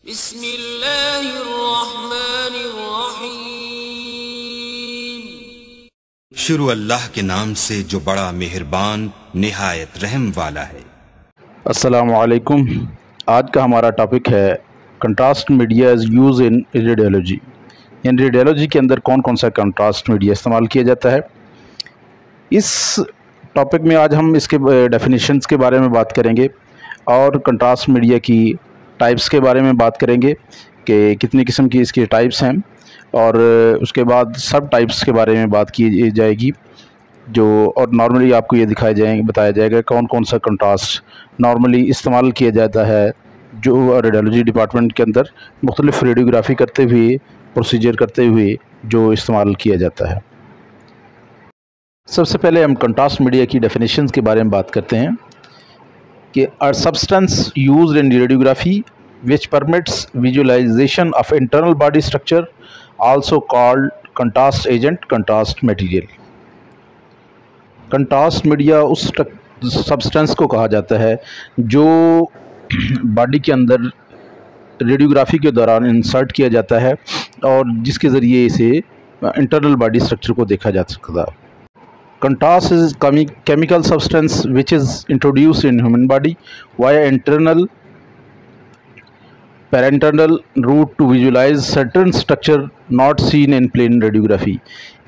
बिस्मिल्लाहिर्रहमानिर्रहीम। शुरू अल्लाह के नाम से जो बड़ा मेहरबान निहायत रहम वाला है। अस्सलामु अलैकुम। आज का हमारा टॉपिक है contrast media is use in radiology. यानी रेडियोलॉजी के अंदर कौन कौन सा कंट्रास्ट मीडिया इस्तेमाल किया जाता है। इस टॉपिक में आज हम इसके डेफिनेशंस के बारे में बात करेंगे और कंट्रास्ट मीडिया की टाइप्स के बारे में बात करेंगे कि कितनी किस्म की इसकी टाइप्स हैं, और उसके बाद सब टाइप्स के बारे में बात की जाएगी जो, और नॉर्मली आपको ये बताया जाएगा कौन कौन सा कंट्रास्ट नॉर्मली इस्तेमाल किया जाता है जो रेडियोलॉजी डिपार्टमेंट के अंदर मुख्तलिफ रेडियोग्राफी करते हुए, प्रोसीजर करते हुए जो इस्तेमाल किया जाता है। सबसे पहले हम कंट्रास्ट मीडिया की डेफिनेशंस के बारे में बात करते हैं कि a substance used in radiography which permits visualization of internal body structure also called contrast agent, contrast material. Contrast media उस सब्सटेंस को कहा जाता है जो बॉडी के अंदर रेडियोग्राफी के दौरान इंसर्ट किया जाता है और जिसके ज़रिए इसे इंटरनल बॉडी स्ट्रक्चर को देखा जा सकता है। Contrast is chemical substance which is introduced in human body via internal parenteral route to visualize certain structure not seen in plain radiography।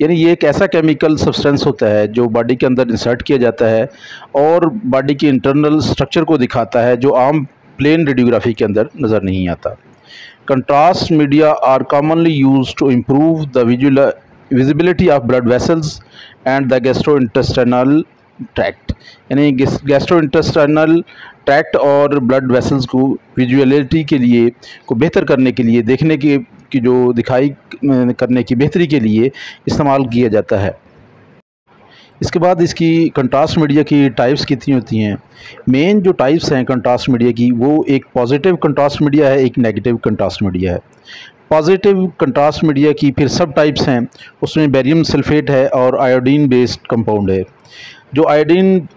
यानी ये एक ऐसा केमिकल सब्सटेंस होता है जो बॉडी के अंदर इंसर्ट किया जाता है और बॉडी के इंटरनल स्ट्रक्चर को दिखाता है जो आम प्लेन रेडियोग्राफी के अंदर नज़र नहीं आता। Contrast media are commonly used to improve the visibility of blood vessels and the gastrointestinal tract। यानी gastrointestinal tract और blood vessels को विजुअलिटी के लिए को बेहतर करने के लिए, देखने की जो दिखाई करने की बेहतरी के लिए इस्तेमाल किया जाता है। इसके बाद इसकी कंट्रास्ट मीडिया की टाइप्स कितनी होती हैं। मेन जो टाइप्स हैं कंट्रास्ट मीडिया की वो एक पॉजिटिव कंट्रास्ट मीडिया है, एक नेगेटिव कंट्रास्ट मीडिया है। पॉजिटिव कंट्रास्ट मीडिया की फिर सब टाइप्स हैं, उसमें बेरियम सल्फेट है और आयोडीन बेस्ड कंपाउंड है। जो आयोडीन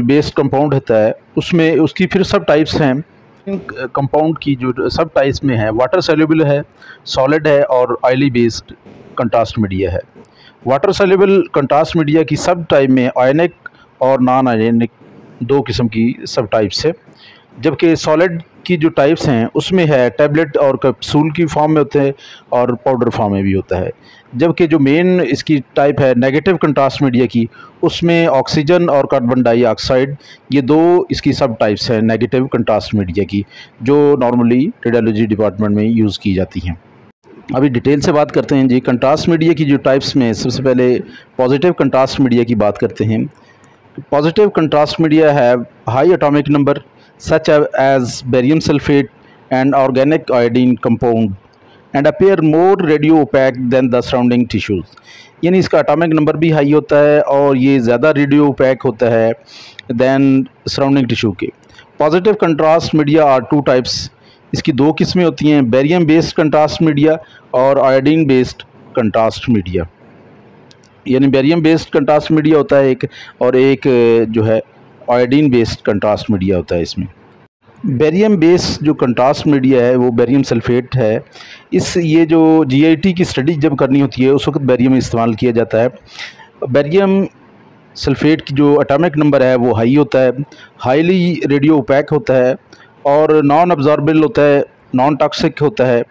बेस्ड कंपाउंड होता है उसमें उसकी फिर सब टाइप्स हैं। कंपाउंड की जो सब टाइप्स में है वाटर सॉल्युबल है, सॉलिड है और ऑयली बेस्ड कंट्रास्ट मीडिया है। वाटर सॉल्युबल कंट्रास्ट मीडिया की सब टाइप में आयनिक और नॉन आयनिक दो किस्म की सब टाइप्स है, जबकि सॉलिड की जो टाइप्स हैं उसमें है टैबलेट और कैप्सूल की फॉर्म में होते हैं और पाउडर फॉर्म में भी होता है। जबकि जो मेन इसकी टाइप है नेगेटिव कंट्रास्ट मीडिया की, उसमें ऑक्सीजन और कार्बन डाइऑक्साइड ये दो इसकी सब टाइप्स हैं नेगेटिव कंट्रास्ट मीडिया की, जो नॉर्मली रेडियोलॉजी डिपार्टमेंट में यूज़ की जाती हैं। अभी डिटेल से बात करते हैं जी। कंट्रास्ट मीडिया की जो टाइप्स में सबसे पहले पॉजिटिव कंट्रास्ट मीडिया की बात करते हैं। पॉजिटिव कंट्रास्ट मीडिया है high atomic number such as barium sulfate and organic iodine compound and appear more radio opaque than the surrounding tissues। यानी इसका एटॉमिक नंबर भी हाई होता है और ये ज़्यादा रेडियो ओपैक होता है दैन सराउंडिंग टिश्यू के। Positive contrast media are two types. इसकी दो किस्में होती हैं, बेरियम बेस्ड कंट्रास्ट मीडिया और आयोडीन बेस्ड कंट्रास्ट मीडिया। यानी बेरियम बेस्ड कंट्रास्ट मीडिया होता है एक, और एक जो है आयोडीन बेस्ड कंट्रास्ट मीडिया होता है। इसमें बेरियम बेस्ड जो कंट्रास्ट मीडिया है वो बेरियम सल्फेट है। ये जो जीआईटी की स्टडी जब करनी होती है उस वक्त बेरियम इस्तेमाल किया जाता है। बेरियम सल्फेट की जो एटॉमिक नंबर है वो हाई होता है, हाईली रेडियो ओपैक होता है और नॉन अब्जॉर्बेबल होता है, नॉन टॉक्सिक होता है।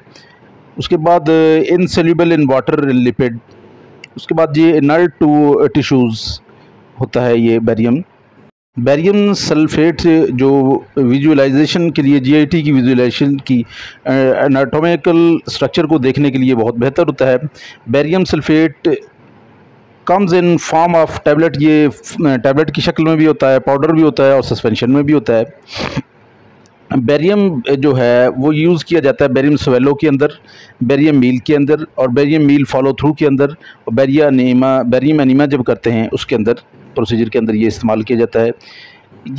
उसके बाद इनसोल्यूबल इन वाटर लिपिड। उसके बाद ये इनर्ट टू टिश्यूज़ होता है। ये बेरियम सल्फेट जो विजुअलाइजेशन के लिए, जीआईटी की विजुअलाइजेशन की एनाटॉमिकल स्ट्रक्चर को देखने के लिए बहुत बेहतर होता है। Barium sulphate comes in form of tablet. ये टैबलेट की शक्ल में भी होता है, पाउडर भी होता है और सस्पेंशन में भी होता है। बेरियम जो है वो यूज़ किया जाता है बेरियम स्वेलो के अंदर, बेरियम मील के अंदर और बेरियम मील फॉलो थ्रू के अंदर, और बेरियम एनीमा जब करते हैं उसके अंदर, प्रोसीजर के अंदर ये इस्तेमाल किया जाता है।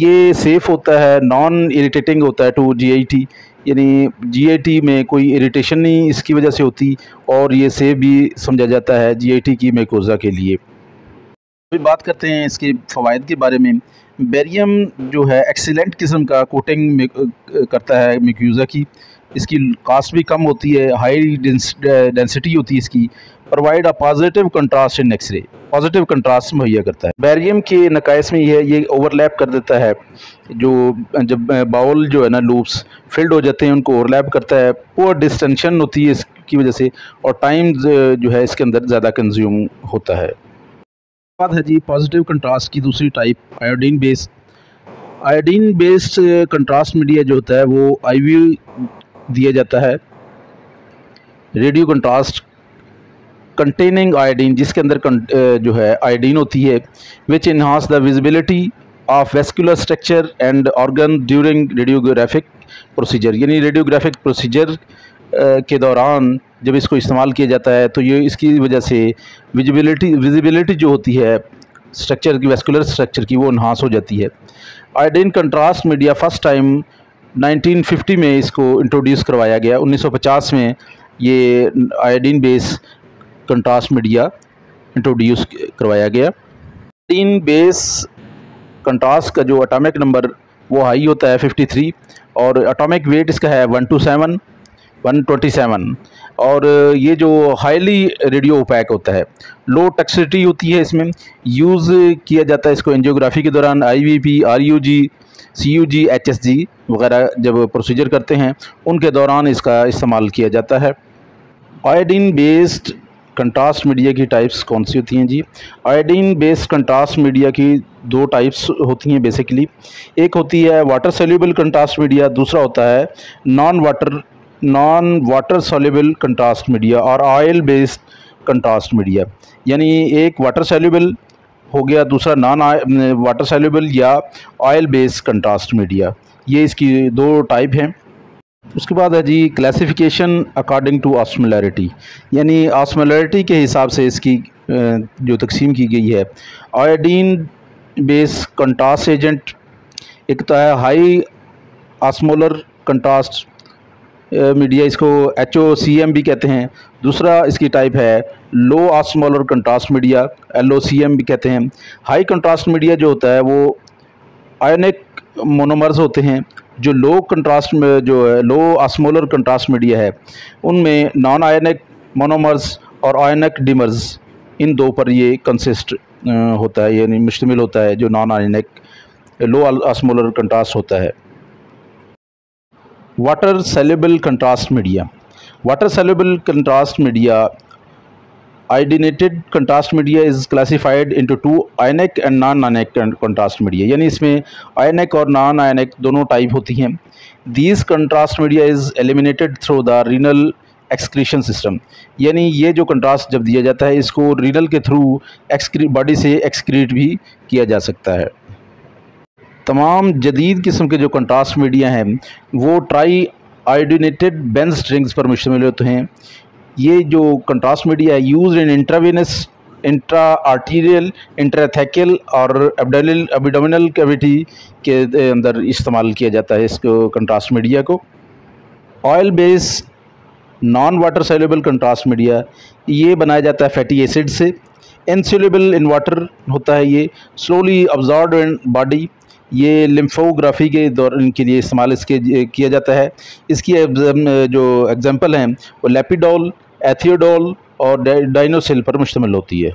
ये सेफ़ होता है, नॉन इरिटेटिंग होता है टू जीआईटी। यानी जीआईटी में कोई इरिटेशन नहीं इसकी वजह से होती और ये सेफ भी समझा जाता है जीआईटी की मेकोज़ा के लिए। अभी बात करते हैं इसके फ़वाइद के बारे में। बेरियम जो है एक्सीलेंट किस्म का कोटिंग करता है म्यूकोसा की, इसकी कास्ट भी कम होती है, हाई डेंसिटी होती है इसकी, provide a positive contrast in x-ray, positive contrast मुहैया करता है। बेरियम के नकाइस में ये ओवरलैप कर देता है, जो जब बाउल जो है ना लूप्स फिल्ड हो जाते हैं उनको ओवरलैप करता है, पुअर डिस्टेंशन होती है इसकी वजह से, और टाइम जो है इसके अंदर ज़्यादा कंज्यूम होता है। बात है जी पॉजिटिव कंट्रास्ट की दूसरी type iodine based. Iodine based contrast media जो होता है वो IV दिया जाता है, रेडियो कंट्रास्ट कंटेनिंग आयोडीन, जिसके अंदर जो है आयोडीन होती है, which enhance the visibility of vascular structure and organ during radiographic procedure. यानी रेडियोग्राफिक प्रोसीजर के दौरान जब इसको इस्तेमाल किया जाता है तो ये इसकी वजह से विजिबिलिटी जो होती है स्ट्रक्चर की, वेस्कुलर स्ट्रक्चर की, वो इन्हांस हो जाती है। Iodine contrast media first time 1950 में इसको इंट्रोड्यूस करवाया गया। 1950 में ये iodine base contrast media introduce करवाया गया। आयोडीन बेस कंट्रास्ट का जो एटॉमिक नंबर वो हाई होता है 53, और एटॉमिक वेट इसका है 127, और ये जो हाईली रेडियो ओपैक होता है, लो टॉक्सिसिटी होती है इसमें। यूज़ किया जाता है इसको एंजियोग्राफी के दौरान, IVP, RUG, CUG, HSG वगैरह जब प्रोसीजर करते हैं उनके दौरान इसका इस्तेमाल किया जाता है। आयोडीन बेस्ड कंट्रास्ट मीडिया की टाइप्स कौन सी होती हैं जी? आयोडीन बेस्ड कंट्रास्ट मीडिया की दो टाइप्स होती हैं बेसिकली। एक होती है वाटर सोल्यूबल कंट्रास्ट मीडिया, दूसरा होता है non water soluble contrast media और ऑयल बेस्ड कंट्रास्ट मीडिया। यानी एक वाटर सोल्यूबल हो गया, दूसरा नॉन वाटर सोल्यूबल या ऑयल बेस्ड कंट्रास्ट मीडिया। ये इसकी दो टाइप हैं। उसके बाद है जी क्लासिफिकेशन अकॉर्डिंग टू ऑस्मोलैरिटी, यानी ऑस्मोलैरिटी के हिसाब से इसकी जो तकसीम की गई है। आयोडीन बेस कंट्रास्ट एजेंट एक तो है हाई ऑस्मोलर कंट्रास्ट मीडिया, इसको HOCM भी कहते हैं। दूसरा इसकी टाइप है लो ऑस्मोलर कंट्रास्ट मीडिया, LOCM भी कहते हैं। हाई कंट्रास्ट मीडिया जो होता है वो आयोनिक मोनोमर्स होते हैं। जो लो कंट्रास्ट में जो है लो ऑस्मोलर कंट्रास्ट मीडिया है उनमें नॉन आयोनिक मोनोमर्स और आयोनिक डिमर्स, इन दो पर ये कंसिस्ट होता है, यानी मुश्तमिल होता है जो नॉन आयोनिक लो ऑस्मोलर कंट्रास्ट होता है। Water soluble contrast media, water soluble contrast media iodinated contrast media is classified into two ionic and non ionic contrast media, यानी इसमें आयनिक और नॉन आयनिक दोनों टाइप होती हैं। These contrast media is eliminated through the renal excretion system, यानी ये जो contrast जब दिया जाता है इसको रीनल के थ्रू बॉडी से एक्सक्रीट भी किया जा सकता है। तमाम जदीद किस्म के जो कंट्रास्ट मीडिया हैं वो ट्राई आयोडीनेटेड बेंज रिंग्स पर मुश्तमिल होते हैं। ये जो कंट्रास्ट मीडिया है use in intravenous, intra arterial, intrathecal और एब्डोमिनल कैविटी के अंदर इस्तेमाल किया जाता है इसको कंट्रास्ट मीडिया को। Oil based non water soluble contrast media ये बनाया जाता है फैटी एसिड से। इनसोल्यूबल इन वाटर होता है, ये स्लोली अब्जॉर्ब इन बॉडी। ये लिम्फोग्राफी के दौरान के लिए इस्तेमाल इसके किया जाता है। इसकी जो एग्जांपल हैं वो लेपिडोल, एथियोडोल और डाइनोसिल पर मुश्तमिल होती है।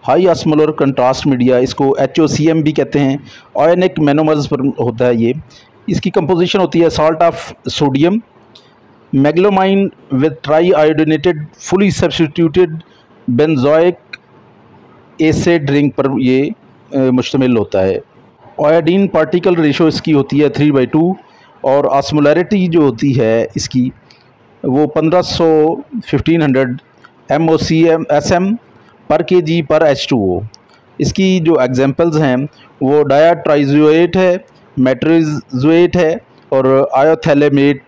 हाई ऑस्मोलर कंट्रास्ट मीडिया इसको HOCM भी कहते हैं, आयोनिक मोनोमर्स पर होता है ये। इसकी कंपोजिशन होती है salt of sodium, meglumine with tri iodinated fully substituted benzoic acid ring पर ये मुश्तमिल होता है। आयोडीन पार्टिकल रेशो इसकी होती है 3/2 और ऑस्मोलैरिटी जो होती है इसकी वो 1500 MOCM पर kg पर H2O। इसकी जो एग्जांपल्स हैं वो डायाट्राइजोएट है, मेट्रोजोएट है और आयोथैलेमेट।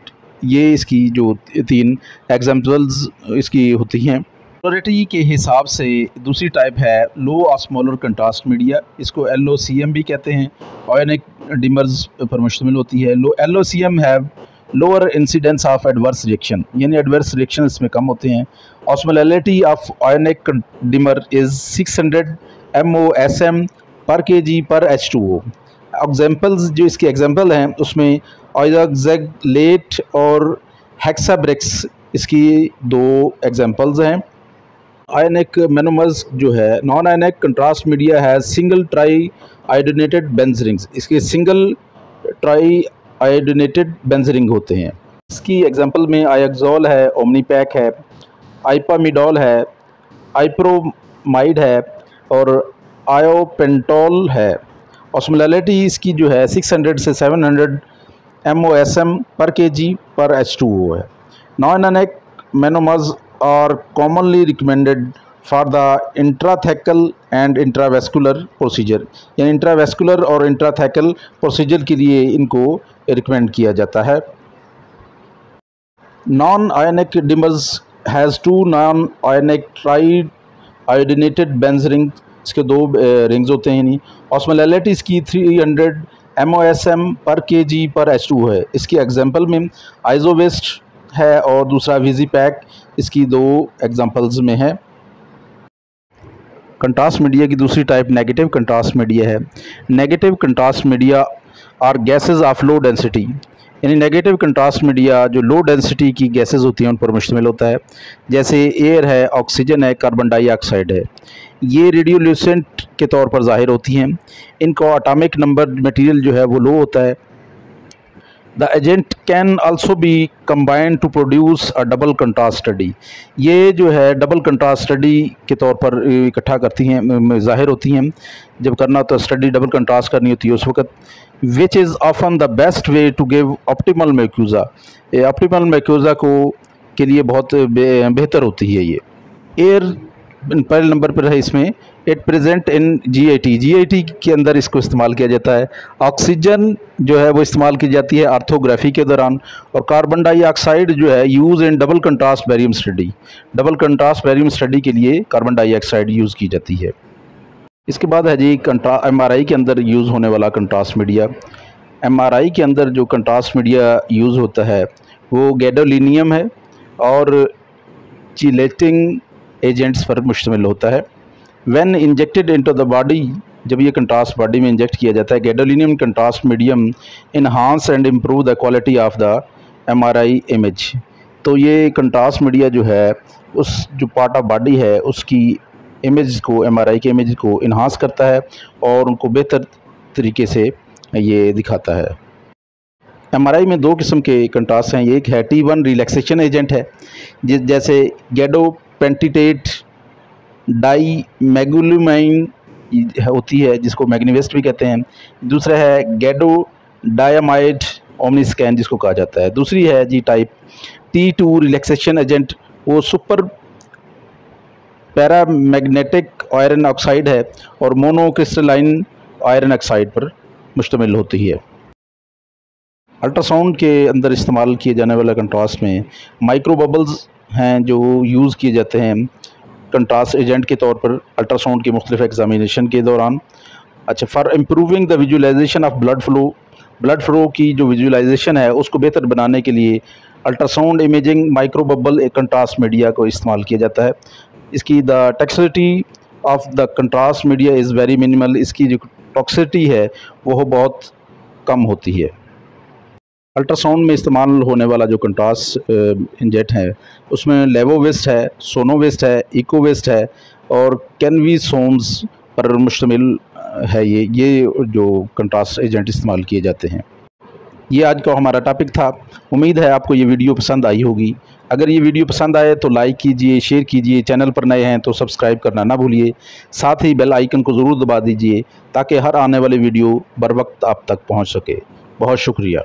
ये इसकी जो 3 एग्जांपल्स इसकी होती हैं। ऑस्मोलैरिटी के हिसाब से दूसरी टाइप है लो ऑस्मोलर कंट्रास्ट मीडिया, इसको LOCM भी कहते हैं। आयोनिक डिमर्स पर मुश्तमिल होती है। LOCM have lower incidence of adverse reaction, यानी एडवर्स रिएक्शन इसमें कम होते हैं। Osmolarity of ionic dimer is 600 MOSM पर kg पर H2O। एग्जाम्पल्स जो इसके एग्जाम्पल हैं उसमें आइज़ोक्सेलेट और हेक्साब्रेक्स इसकी 2 एग्जाम्पल्स हैं। आयनिक मोनोमर्स जो है नॉन आयनिक कंट्रास्ट मीडिया है सिंगल ट्राई आयोडीनेटेड बेंजीरिंग्स, इसके सिंगल ट्राई आयोडीनेटेड बेंजीरिंग होते हैं। इसकी एग्जांपल में आयोक्सोल है, ओमनीपैक है, आइपामिडोल है, आइप्रोमाइड है और आयोपेंटोल है। ऑस्मोलैलिटी इसकी जो है 600 से 700 MOSM पर kg पर H2O है। Non ionic monomers are commonly recommended for the intrathecal and intravascular procedure, यानी इंट्रावेस्कुलर और इंट्राथेकल प्रोसीजर के लिए इनको रिकमेंड किया जाता है। Non ionic dimers has 2 non ionic tri iodinated benzene ring, इसके 2 रिंग्स होते हैं। यानी ऑस्मोलैलिटी इसकी 300 MOSM पर kg पर H2O है। इसकी एग्जांपल में आइजोवेस्ट है और दूसरा विजीपैक इसकी 2 एग्जांपल्स में है। कंट्रास्ट मीडिया की दूसरी टाइप नेगेटिव कंट्रास्ट मीडिया है। Negative contrast media are gases of low density, यानी नेगेटिव कंट्रास्ट मीडिया जो लो डेंसिटी की गैसेस होती हैं उन पर मुश्तमिल होता है, जैसे एयर है, ऑक्सीजन है, कार्बन डाइऑक्साइड है। ये रेडियोल्यूसेंट के तौर पर ज़ाहिर होती हैं। इनका एटॉमिक नंबर मटेरियल जो है वो लो होता है। The agent can also be combined to produce a double contrast study, ये जो है डबल कंट्रास्ट स्टडी के तौर पर इकट्ठा करती हैं, ज़ाहिर होती हैं। जब करना तो स्टडी डबल कंट्रास्ट करनी होती है उस वक्त। Which is often the best way to give optimal mucosa, optimal mucosa को के लिए बहुत बेहतर होती है ये। एयर पहले नंबर पर है इसमें। इट प्रेजेंट इन GIT के अंदर इसको इस्तेमाल किया जाता है। ऑक्सीजन जो है वो इस्तेमाल की जाती है आर्थोग्राफी के दौरान। और कार्बन डाइऑक्साइड जो है use in double contrast barium study, double contrast barium study के लिए कार्बन डाइऑक्साइड यूज़ की जाती है। इसके बाद है जी MRI के अंदर यूज़ होने वाला कंट्रास्ट मीडिया। MRI के अंदर जो कंट्रास्ट मीडिया यूज़ होता है वो गैडोलिनियम है और चिलेटिंग एजेंट्स पर मुश्तमिल होता है। When injected into the body, जब ये कंट्रास्ट बॉडी में इंजेक्ट किया जाता है, gadolinium contrast medium enhance and improve the quality of the MRI image. तो ये कंट्रास्ट मीडिया जो है उस जो पार्ट ऑफ बॉडी है उसकी इमेज को, MRI के इमेज को इन्हांस करता है और उनको बेहतर तरीके से ये दिखाता है। MRI में 2 किस्म के कंट्रास्ट हैं। एक है T1 रिलैक्सेशन एजेंट है, जैसे गैडोपेंटिटेट डाईमैग्नेलुमाइन होती है जिसको मैग्नीवेस्ट भी कहते हैं। दूसरा है गैडोडायामाइड ओमनीस्कैन जिसको कहा जाता है। दूसरी है जी टाइप T2 रिलैक्सेशन एजेंट, वो सुपर पैरामैग्नेटिक आयरन ऑक्साइड है और मोनोक्रिस्टलाइन आयरन ऑक्साइड पर मुश्तमिल होती है। अल्ट्रासाउंड के अंदर इस्तेमाल किए जाने वाला कंट्रास्ट में माइक्रो बबल्स हैं जो यूज़ किए जाते हैं कंट्रास्ट एजेंट के तौर पर अल्ट्रासाउंड के मुख्तलिफ एग्जामिनेशन के दौरान। अच्छा, for improving the visualization of blood flow की जो विजुअलाइजेशन है उसको बेहतर बनाने के लिए अल्ट्रासाउंड इमेजिंग माइक्रो बबल एक कंट्रास्ट मीडिया को इस्तेमाल किया जाता है। इसकी the toxicity of the contrast media is very minimal, इसकी जो टॉक्सिसिटी है वो बहुत कम होती है। अल्ट्रासाउंड में इस्तेमाल होने वाला जो कंट्रास्ट इंजेट है उसमें लेवोवेस्ट है, सोनोवेस्ट है, इकोवेस्ट है और कैनवीसोम्स पर मुश्तमिल है ये जो कंट्रास्ट एजेंट इस्तेमाल किए जाते हैं। ये आज का हमारा टॉपिक था। उम्मीद है आपको ये वीडियो पसंद आई होगी। अगर ये वीडियो पसंद आए तो लाइक कीजिए, शेयर कीजिए, चैनल पर नए हैं तो सब्सक्राइब करना ना भूलिए। साथ ही बेल आइकन को ज़रूर दबा दीजिए ताकि हर आने वाली वीडियो बर वक्त आप तक पहुँच सके। बहुत शुक्रिया।